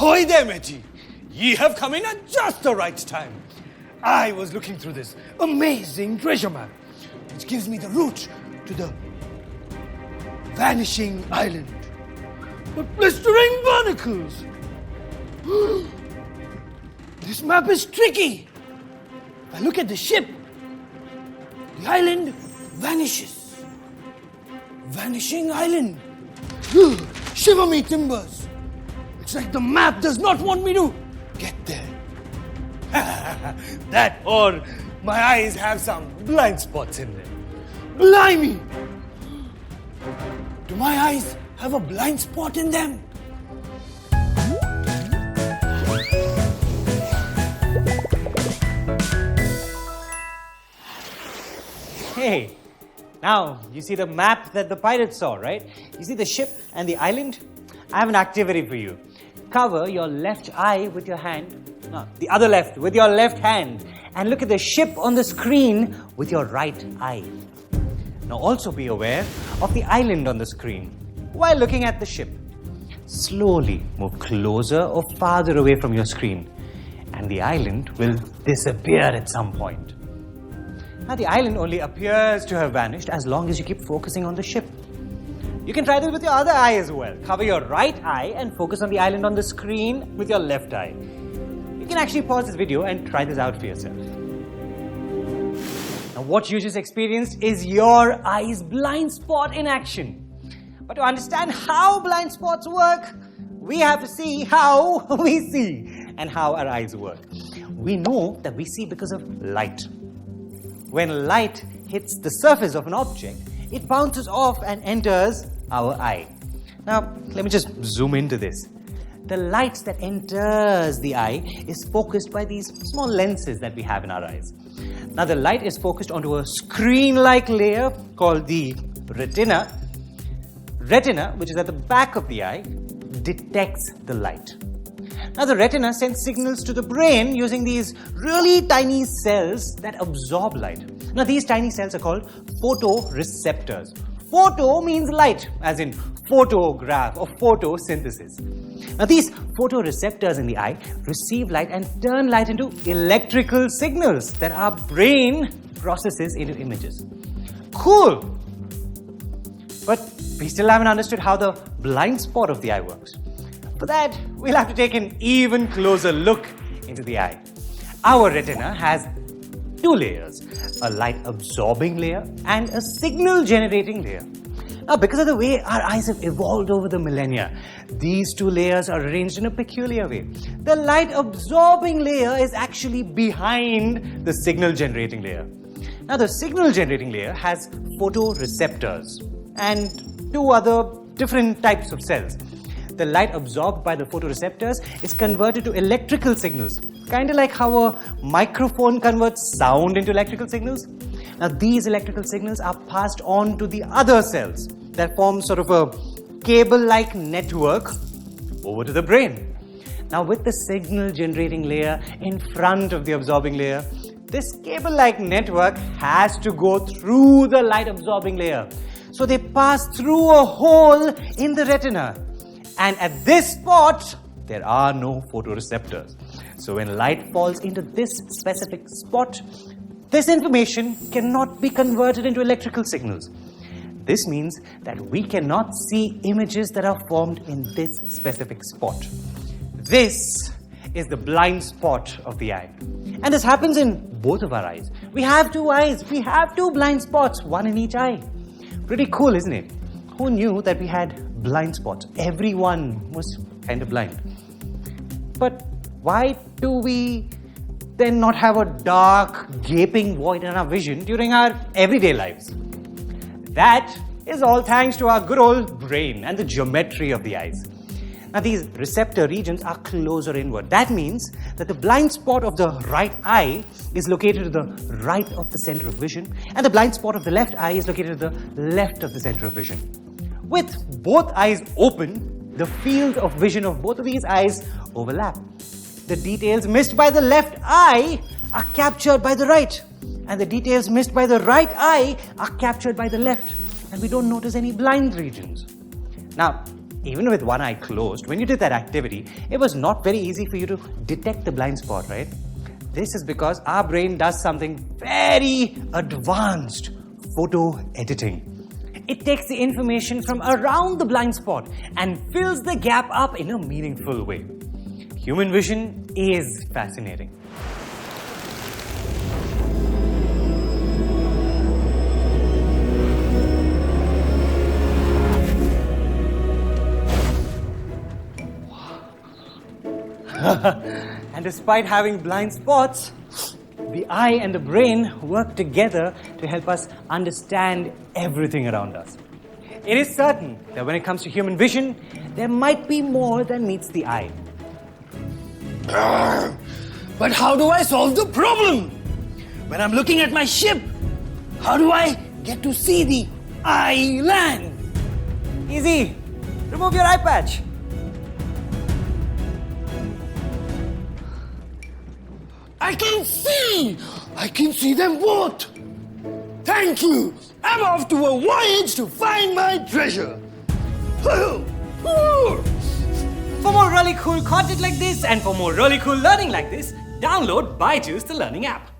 Ahoy there, matey! Ye have come in at just the right time. I was looking through this amazing treasure map, which gives me the route to the vanishing island. But blistering barnacles! This map is tricky. If I look at the ship, the island vanishes. Vanishing island. Shiver me timbers. It's like the map does not want me to get there. That or my eyes have some blind spots in them. Blimey! Do my eyes have a blind spot in them? Hey, now you see the map that the pirates saw, right? You see the ship and the island? I have an activity for you. Cover your left eye with your hand, no, the other left, with your left hand, and look at the ship on the screen with your right eye. Now also be aware of the island on the screen while looking at the ship. Slowly move closer or farther away from your screen, and the island will disappear at some point. Now the island only appears to have vanished as long as you keep focusing on the ship. You can try this with your other eye as well. Cover your right eye and focus on the island on the screen with your left eye. You can actually pause this video and try this out for yourself. Now what you just experienced is your eye's blind spot in action. But to understand how blind spots work, we have to see how we see and how our eyes work. We know that we see because of light. When light hits the surface of an object, it bounces off and enters our eye. Now, let me just zoom into this. The light that enters the eye is focused by these small lenses that we have in our eyes. Now, the light is focused onto a screen-like layer called the retina. Retina, which is at the back of the eye, detects the light. Now, the retina sends signals to the brain using these really tiny cells that absorb light. Now, these tiny cells are called photoreceptors. Photo means light, as in photograph or photosynthesis. Now, these photoreceptors in the eye receive light and turn light into electrical signals that our brain processes into images. Cool! But we still haven't understood how the blind spot of the eye works. For that, we'll have to take an even closer look into the eye. Our retina has two layers, a light-absorbing layer and a signal-generating layer. Now, because of the way our eyes have evolved over the millennia, these two layers are arranged in a peculiar way. The light-absorbing layer is actually behind the signal-generating layer. Now, the signal-generating layer has photoreceptors and two other different types of cells. The light absorbed by the photoreceptors is converted to electrical signals, kind of like how a microphone converts sound into electrical signals. Now, these electrical signals are passed on to the other cells that form sort of a cable-like network over to the brain. Now, with the signal-generating layer in front of the absorbing layer, this cable-like network has to go through the light-absorbing layer. So they pass through a hole in the retina. And at this spot, there are no photoreceptors. So when light falls into this specific spot, this information cannot be converted into electrical signals. This means that we cannot see images that are formed in this specific spot. This is the blind spot of the eye. And this happens in both of our eyes. We have two eyes. We have two blind spots, one in each eye. Pretty cool, isn't it? Who knew that we had blind spots? Everyone was kind of blind. But why do we then not have a dark, gaping void in our vision during our everyday lives? That is all thanks to our good old brain and the geometry of the eyes. Now, these receptor regions are closer inward. That means that the blind spot of the right eye is located to the right of the center of vision, and the blind spot of the left eye is located to the left of the center of vision. With both eyes open, the field of vision of both of these eyes overlap. The details missed by the left eye are captured by the right, and the details missed by the right eye are captured by the left, and we don't notice any blind regions. Now, Even with one eye closed, when you did that activity, it was not very easy for you to detect the blind spot, right? This is because our brain does something very advanced: photo editing. It takes the information from around the blind spot and fills the gap up in a meaningful way. Human vision is fascinating. And despite having blind spots, the eye and the brain work together to help us understand everything around us. It is certain that when it comes to human vision, there might be more than meets the eye. But how do I solve the problem? When I'm looking at my ship, how do I get to see the island? Easy. Remove your eye patch. I can see! I can see them both! Thank you! I'm off to a voyage to find my treasure! For more really cool content like this and for more really cool learning like this, download BYJU'S the Learning app.